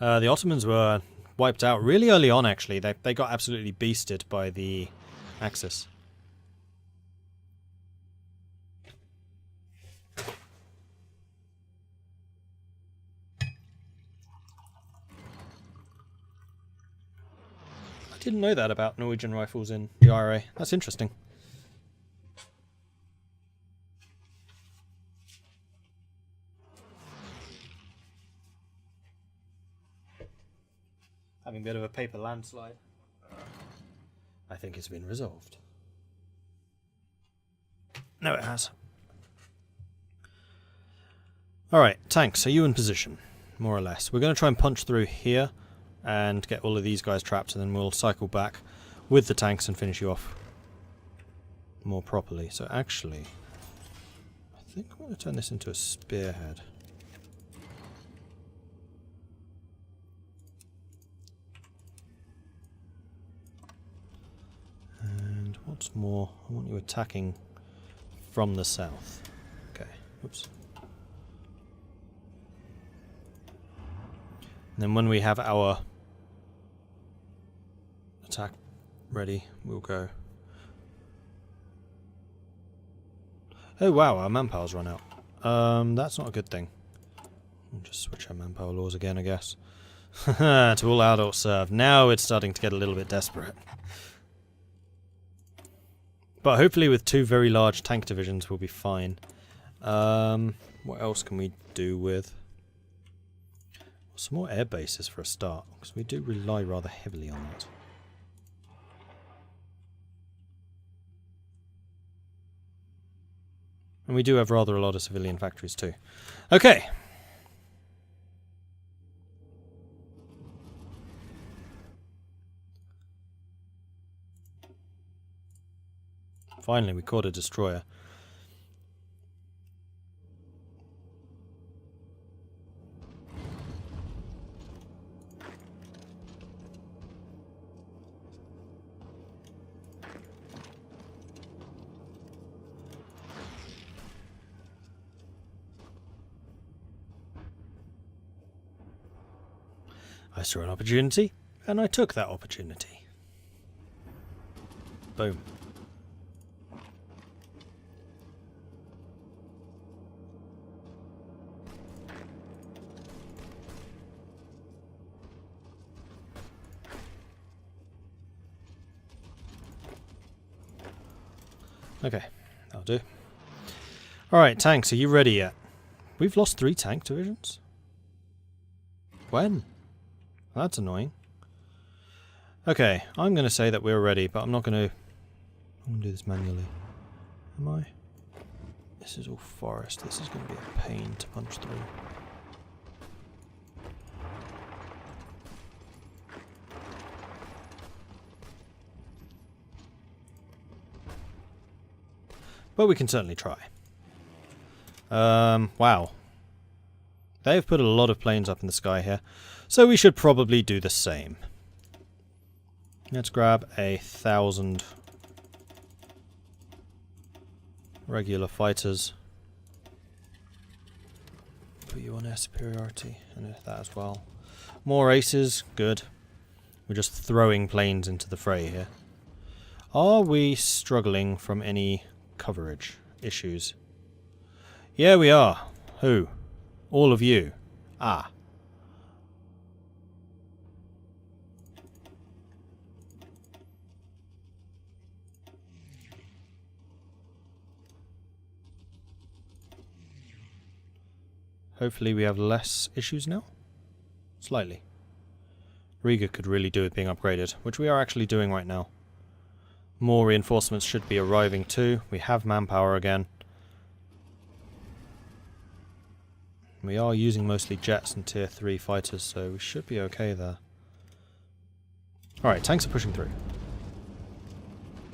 The Ottomans were wiped out really early on, actually. They got absolutely beasted by the Axis. I didn't know that about Norwegian rifles in the IRA. That's interesting. Having a bit of a paper landslide. I think it's been resolved. No, it has. Alright, tanks, are you in position? More or less. We're going to try and punch through here and get all of these guys trapped, and then we'll cycle back with the tanks and finish you off more properly. So actually, I think I'm going to turn this into a spearhead. And what's more, I want you attacking from the south. Okay, oops. And then when we have our attack ready, we'll go. Oh wow, our manpower's run out. That's not a good thing. We'll just switch our manpower laws again, I guess. To all adults serve. Now it's starting to get a little bit desperate. But hopefully with 2 very large tank divisions we'll be fine. What else can we do with? Some more air bases for a start, because we do rely rather heavily on that. And we do have rather a lot of civilian factories too. Okay. Finally, we caught a destroyer. I saw an opportunity, and I took that opportunity. Boom. Okay, that'll do. Alright, tanks, are you ready yet? We've lost 3 tank divisions? When? That's annoying. Okay, I'm going to say that we're ready, but I'm not going to... I'm going to do this manually. Am I? This is all forest. This is going to be a pain to punch through. But we can certainly try. Wow. They've put a lot of planes up in the sky here. So we should probably do the same. Let's grab 1,000 regular fighters. Put you on air superiority and that as well. More aces, good. We're just throwing planes into the fray here. Are we struggling from any coverage issues? Yeah, we are. Who? All of you. Ah. Hopefully we have less issues now. Slightly. Riga could really do with being upgraded, which we are actually doing right now. More reinforcements should be arriving too. We have manpower again. We are using mostly jets and tier 3 fighters, so we should be okay there. Alright, tanks are pushing through.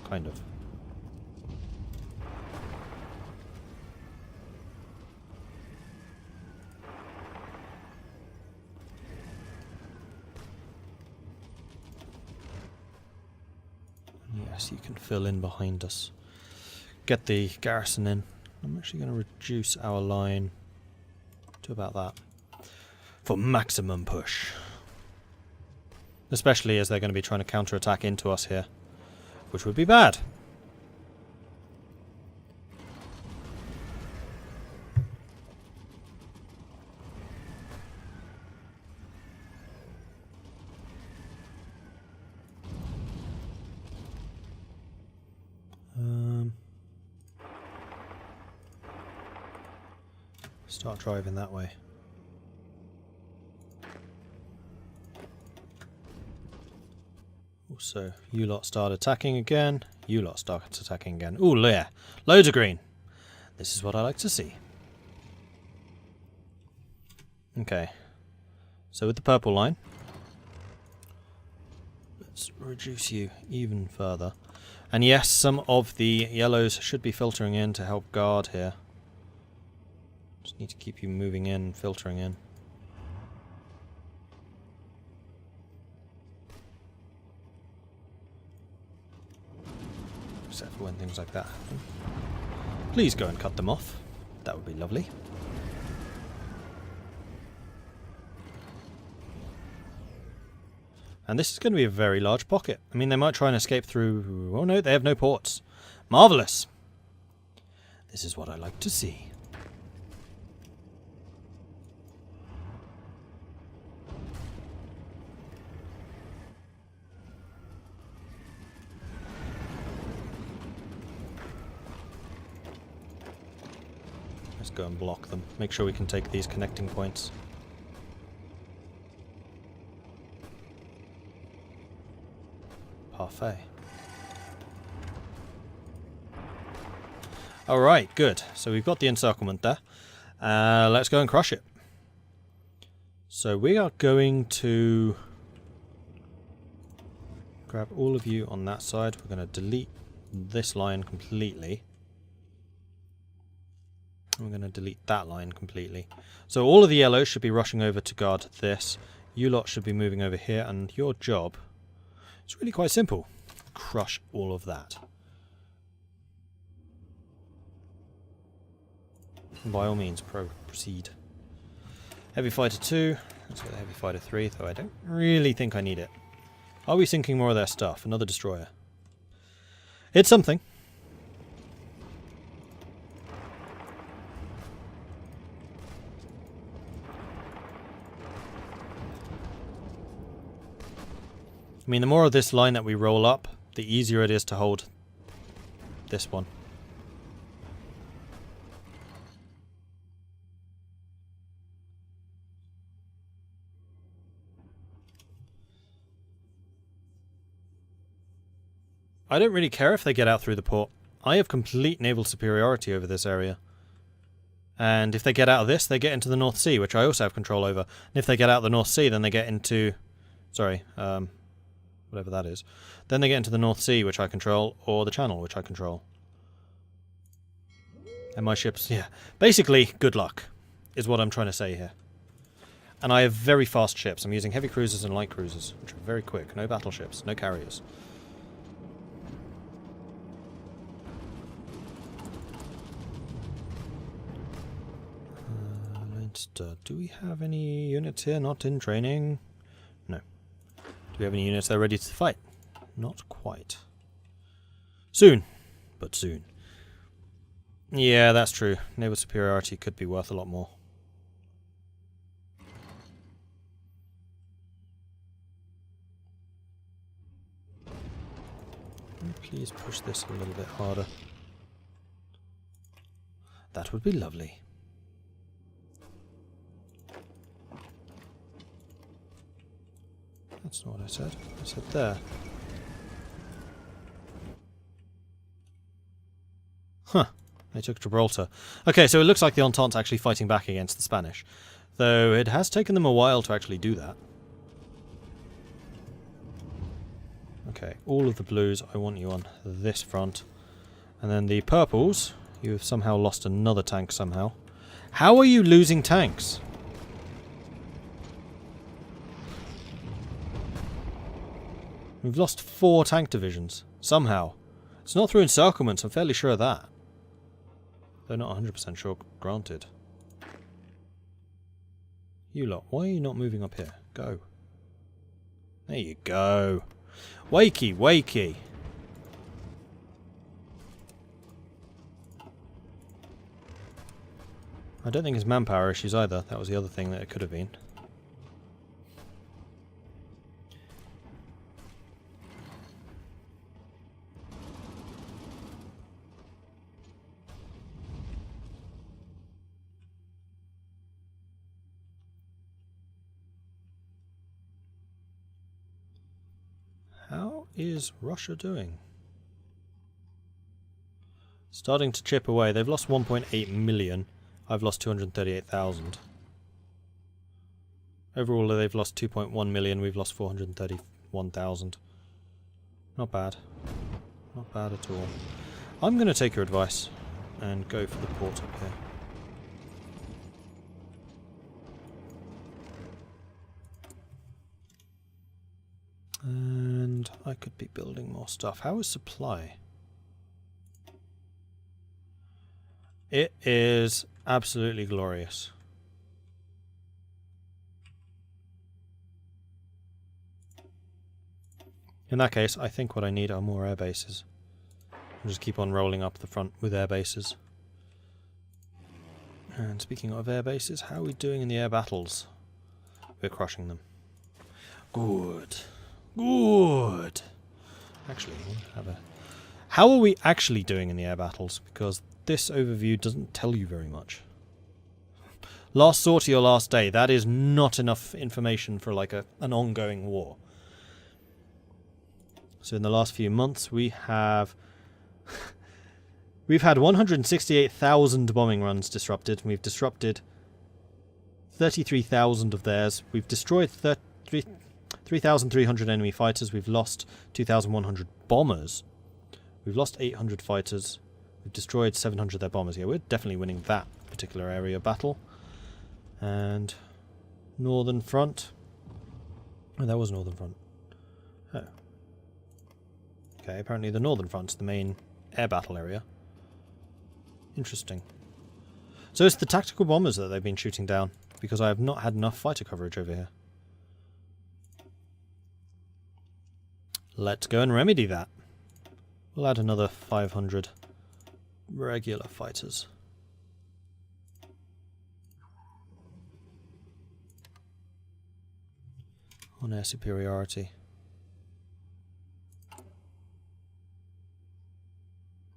Kind of. Yes, you can fill in behind us. Get the garrison in. I'm actually going to reduce our line to about that. For maximum push. Especially as they're going to be trying to counterattack into us here. Which would be bad. Start driving that way. Also, you lot start attacking again. You lot start attacking again. Ooh, yeah. Loads of green. This is what I like to see. Okay. So with the purple line, let's reduce you even further. And yes, some of the yellows should be filtering in to help guard here. Just need to keep you moving in, filtering in. Except for when things like that happen. Please go and cut them off. That would be lovely. And this is going to be a very large pocket. I mean, they might try and escape through... Oh no, they have no ports. Marvellous! This is what I like to see. Let's go and block them. Make sure we can take these connecting points. Parfait. Alright, good. So we've got the encirclement there. Let's go and crush it. So we are going to grab all of you on that side. We're going to delete this line completely. We're going to delete that line completely. So all of the yellows should be rushing over to guard this. You lot should be moving over here, and your job is really quite simple. Crush all of that. And by all means, proceed. Heavy Fighter 2. Let's get the Heavy Fighter 3, though I don't really think I need it. Are we sinking more of their stuff? Another destroyer. It's something. I mean, the more of this line that we roll up, the easier it is to hold this one. I don't really care if they get out through the port. I have complete naval superiority over this area. And if they get out of this, they get into the North Sea, which I also have control over. And if they get out of the North Sea, then they get into... Sorry, whatever that is. Then they get into the North Sea, which I control, or the Channel, which I control. And my ships, yeah. Basically, good luck, is what I'm trying to say here. And I have very fast ships. I'm using heavy cruisers and light cruisers, which are very quick. No battleships, no carriers. Do we have any units here not in training? No. Do we have any units that are ready to fight? Not quite. Soon. But soon. Yeah, that's true. Naval superiority could be worth a lot more. Please push this a little bit harder. That would be lovely. That's not what I said. I said there. Huh. They took Gibraltar. Okay, so it looks like the Entente's actually fighting back against the Spanish. Though it has taken them a while to actually do that. Okay, all of the blues, I want you on this front. And then the purples, you have somehow lost another tank somehow. How are you losing tanks? We've lost 4 tank divisions. Somehow. It's not through encirclements, I'm fairly sure of that. Though not 100% sure, granted. You lot, why are you not moving up here? Go. There you go. Wakey, wakey. I don't think it's manpower issues either. That was the other thing that it could have been. How is Russia doing? Starting to chip away. They've lost 1.8 million. I've lost 238,000. Overall, they've lost 2.1 million. We've lost 431,000. Not bad. Not bad at all. I'm going to take your advice and go for the port up here. And I could be building more stuff. How is supply? It is absolutely glorious. In that case, I think what I need are more air bases. I'll just keep on rolling up the front with air bases. And speaking of air bases, how are we doing in the air battles? We're crushing them. Good. Good. Actually, how are we actually doing in the air battles? Because this overview doesn't tell you very much. Last sortie or last day, that is not enough information for like an ongoing war. So in the last few months we have we've had 168,000 bombing runs disrupted. We've disrupted 33,000 of theirs. We've destroyed 3,300 enemy fighters. We've lost 2,100 bombers. We've lost 800 fighters. We've destroyed 700 of their bombers. Yeah, we're definitely winning that particular area battle. And Northern Front. Oh, that was Northern Front. Oh. Okay, apparently the Northern Front's the main air battle area. Interesting. So it's the tactical bombers that they've been shooting down, because I have not had enough fighter coverage over here. Let's go and remedy that. We'll add another 500 regular fighters. On air superiority.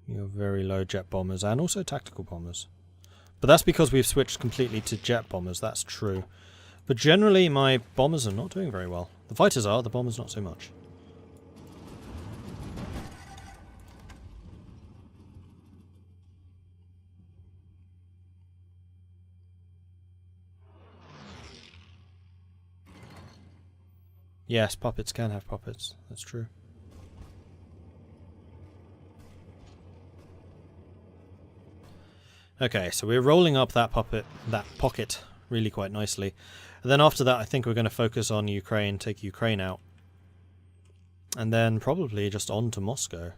You have very low jet bombers and also tactical bombers. But that's because we've switched completely to jet bombers, that's true. But generally my bombers are not doing very well. The fighters are, the bombers not so much. Yes, puppets can have puppets, that's true. Okay, so we're rolling up that pocket really quite nicely. And then after that I think we're going to focus on Ukraine, take Ukraine out. And then probably just on to Moscow.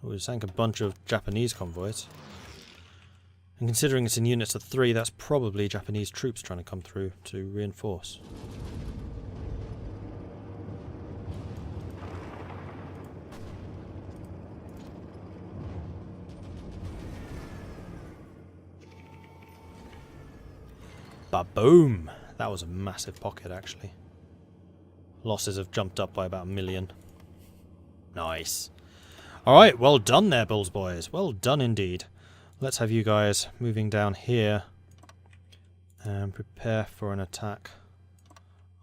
We sank a bunch of Japanese convoys. And considering it's in units of 3, that's probably Japanese troops trying to come through to reinforce. Ba-boom! That was a massive pocket, actually. Losses have jumped up by about 1 million. Nice. Alright, well done there, Bulls boys. Well done indeed. Let's have you guys moving down here and prepare for an attack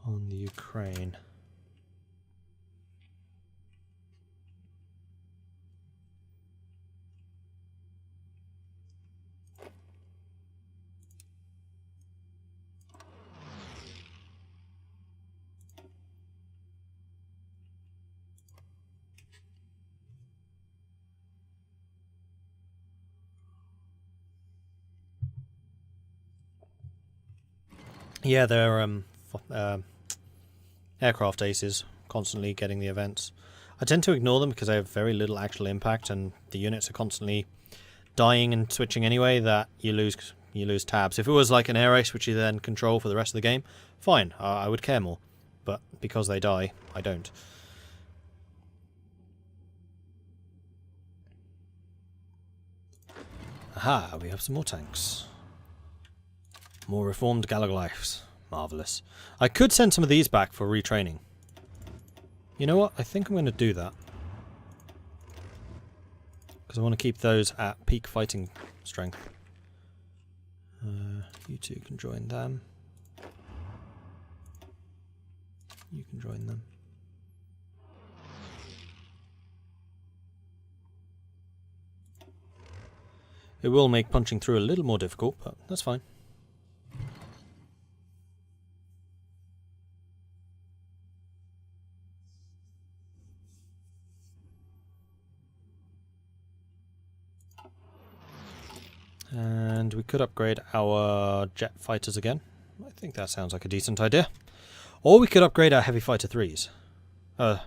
on the Ukraine. Yeah, they're aircraft aces, constantly getting the events. I tend to ignore them because they have very little actual impact and the units are constantly dying and switching anyway, that you lose You lose tabs. If it was like an air race which you then control for the rest of the game, fine, I would care more. But because they die, I don't. Aha, we have some more tanks. More reformed Galaglyphs. Marvellous. I could send some of these back for retraining. You know what? I think I'm going to do that. Because I want to keep those at peak fighting strength. You two can join them. You can join them. It will make punching through a little more difficult, but that's fine. And we could upgrade our jet fighters again. I think that sounds like a decent idea. Or we could upgrade our heavy fighter 3s. Regular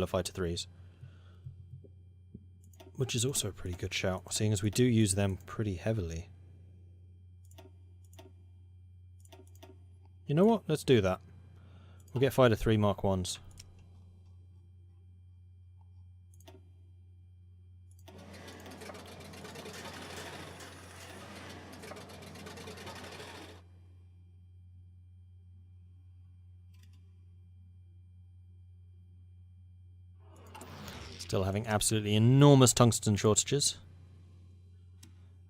fighter 3s. Which is also a pretty good shout, seeing as we do use them pretty heavily. You know what? Let's do that. We'll get fighter 3 Mark 1s. Still having absolutely enormous tungsten shortages.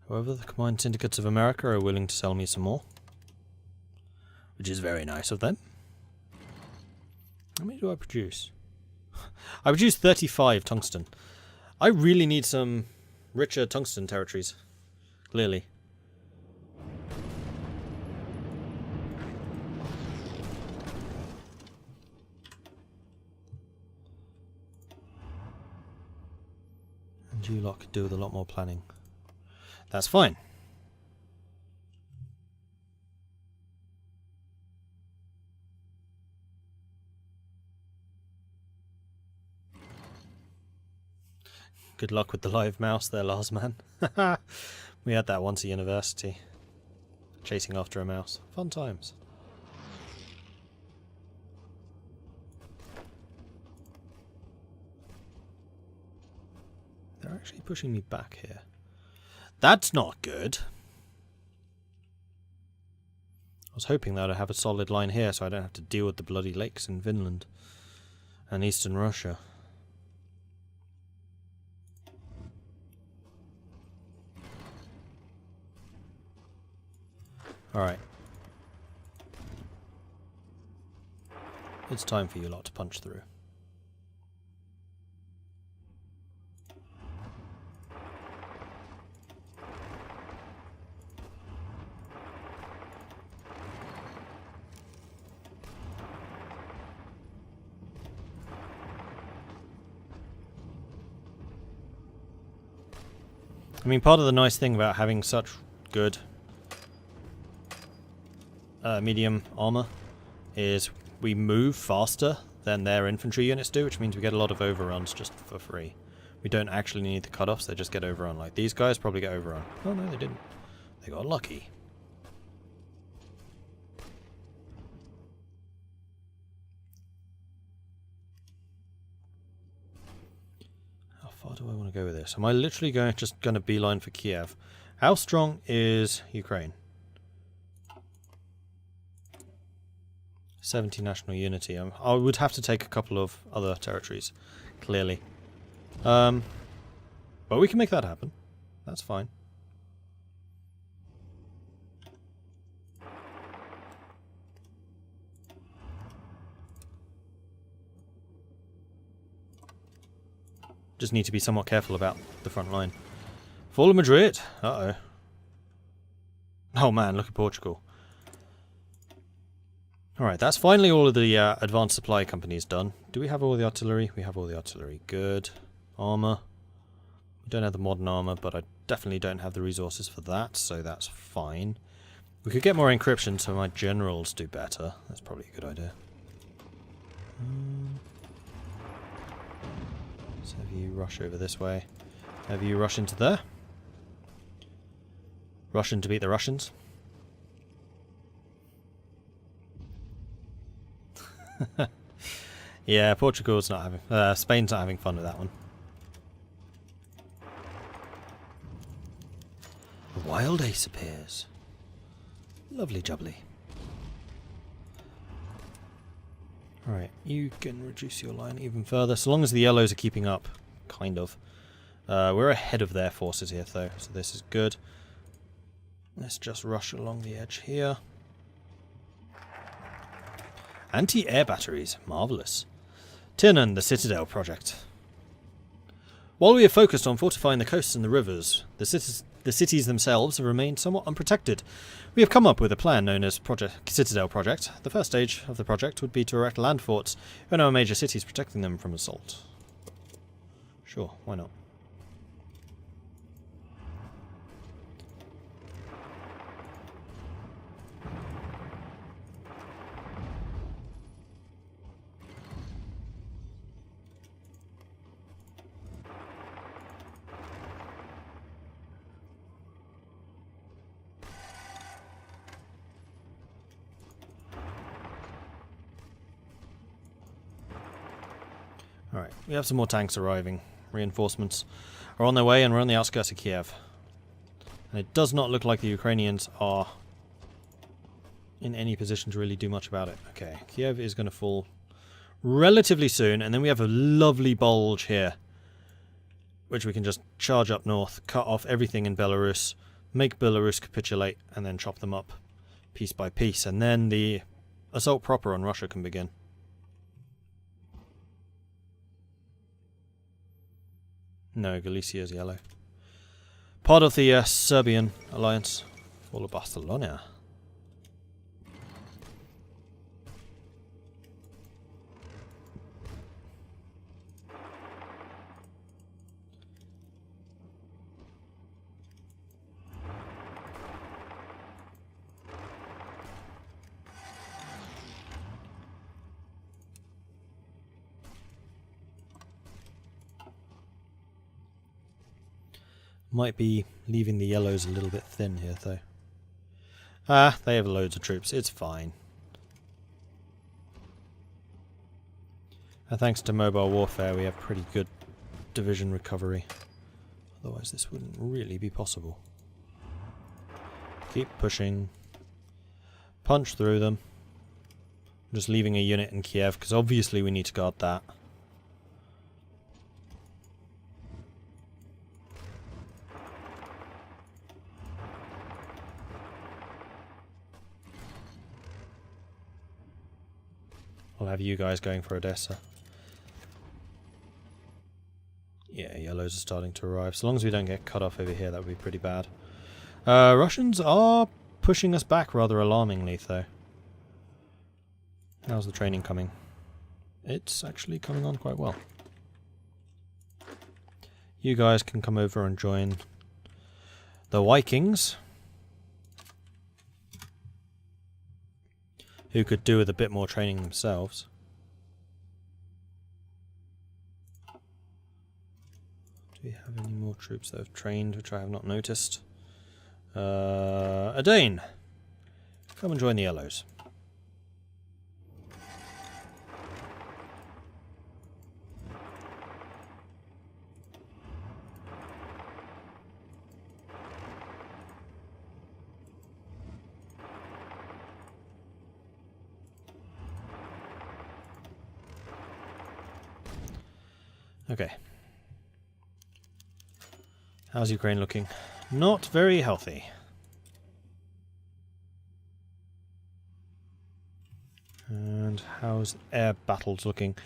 However, the Combined Syndicates of America are willing to sell me some more. Which is very nice of them. How many do I produce? I produce 35 tungsten. I really need some richer tungsten territories. Clearly. You lot could do with a lot more planning. That's fine. Good luck with the live mouse there, Lars man. We had that once at university. Chasing after a mouse. Fun times. They're actually pushing me back here. That's not good. I was hoping that I'd have a solid line here so I don't have to deal with the bloody lakes in Finland and eastern Russia. Alright. It's time for you lot to punch through. I mean, part of the nice thing about having such good medium armor is we move faster than their infantry units do, which means we get a lot of overruns just for free. We don't actually need the cutoffs, they just get overrun. Like these guys probably get overrun. Oh no, they didn't. They got lucky. How far do I want to go with this? Am I literally just going to beeline for Kiev? How strong is Ukraine? 70 national unity. I would have to take a couple of other territories, clearly. But we can make that happen. That's fine. Just need to be somewhat careful about the front line. Fall of Madrid. Uh-oh. Oh man, look at Portugal. Alright, that's finally all of the advanced supply companies done. Do we have all the artillery? We have all the artillery. Good. Armour. We don't have the modern armour, but I definitely don't have the resources for that, so that's fine. We could get more encryption so my generals do better. That's probably a good idea. Let's have you rush over this way. Have you rush into there. Russian to beat the Russians. Yeah, Portugal's not having... Spain's not having fun with that one. A wild ace appears. Lovely jubbly. Alright, you can reduce your line even further, so long as the yellows are keeping up. Kind of. We're ahead of their forces here, though, so this is good. Let's just rush along the edge here. Anti-air batteries. Marvellous. Tiernan, the Citadel project. While we are focused on fortifying the coasts and the rivers, the cities themselves have remained somewhat unprotected. We have come up with a plan known as Citadel Project. The first stage of the project would be to erect land forts in our major cities, protecting them from assault. Sure, why not? Alright, we have some more tanks arriving. Reinforcements are on their way and we're on the outskirts of Kiev. And it does not look like the Ukrainians are in any position to really do much about it. Okay, Kiev is going to fall relatively soon, and then we have a lovely bulge here, which we can just charge up north, cut off everything in Belarus, make Belarus capitulate, and then chop them up piece by piece, and then the assault proper on Russia can begin. No, Galicia is yellow. Part of the Serbian alliance. Fall of Barcelona. Might be leaving the yellows a little bit thin here, though. Ah, they have loads of troops. It's fine. And thanks to mobile warfare, we have pretty good division recovery. Otherwise, this wouldn't really be possible. Keep pushing. Punch through them. I'm just leaving a unit in Kiev, because obviously we need to guard that. I'll have you guys going for Odessa. Yeah, yellows are starting to arrive. So long as we don't get cut off over here, that would be pretty bad. Russians are pushing us back rather alarmingly, though. How's the training coming? It's actually coming on quite well. You guys can come over and join the Vikings, who could do with a bit more training themselves. Do we have any more troops that have trained, which I have not noticed? A Dane! Come and join the yellows. Okay. How's Ukraine looking? Not very healthy. And how's air battles looking?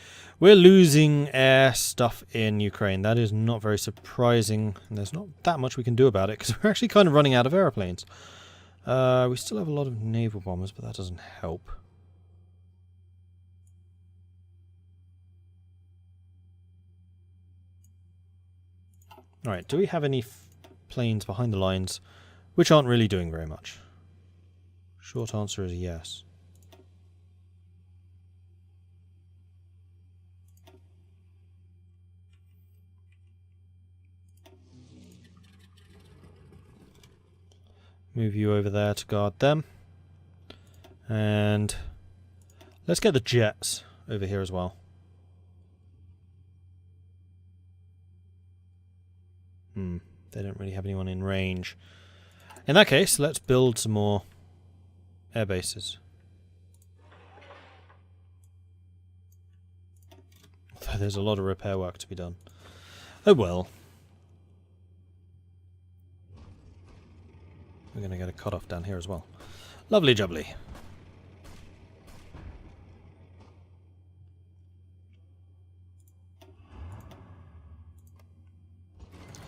We're losing air stuff in Ukraine. That is not very surprising. And there's not that much we can do about it, because we're actually kind of running out of airplanes. We still have a lot of naval bombers, but that doesn't help. Alright, do we have any planes behind the lines which aren't really doing very much? Short answer is yes. Move you over there to guard them. And let's get the jets over here as well. They don't really have anyone in range. In that case, let's build some more air bases. Although there's a lot of repair work to be done. Oh well. We're going to get a cut-off down here as well. Lovely jubbly.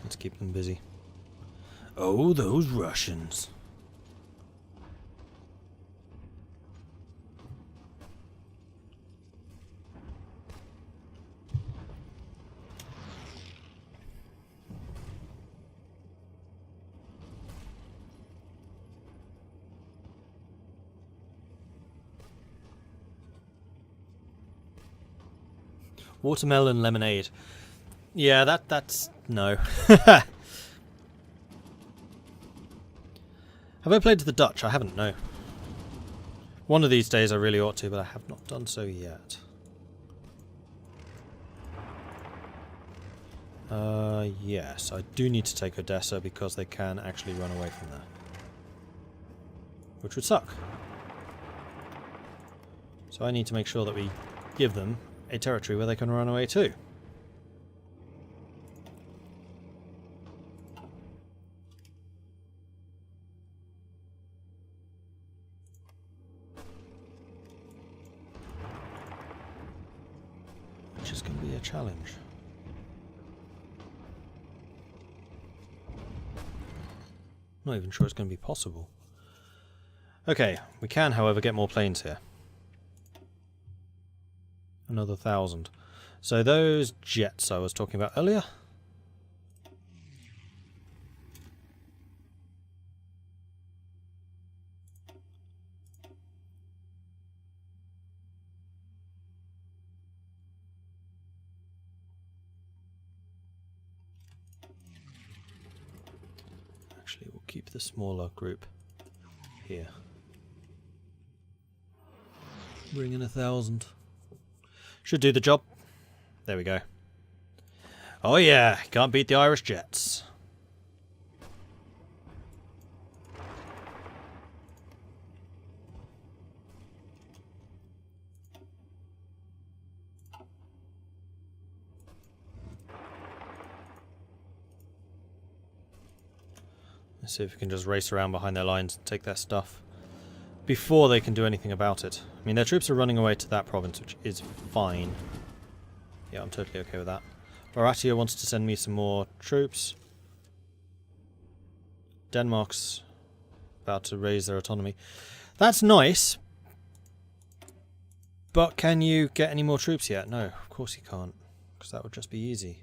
Let's keep them busy. Oh, those Russians. Watermelon lemonade. Yeah, that's no. Have I played to the Dutch? I haven't, no. One of these days I really ought to, but I have not done so yet. Yes, I do need to take Odessa because they can actually run away from there. Which would suck. So I need to make sure that we give them a territory where they can run away to. Which is going to be a challenge. Not even sure it's going to be possible. Okay, we can, however, get more planes here. Another 1,000. So those jets I was talking about earlier. Actually, we'll keep the smaller group here. Bring in 1,000. Should do the job. There we go. Oh yeah, can't beat the Irish Jets. Let's see if we can just race around behind their lines and take their stuff before they can do anything about it. I mean, their troops are running away to that province, which is fine. Yeah, I'm totally okay with that. Baratia wants to send me some more troops. Denmark's about to raise their autonomy. That's nice. But can you get any more troops yet? No, of course you can't. Because that would just be easy.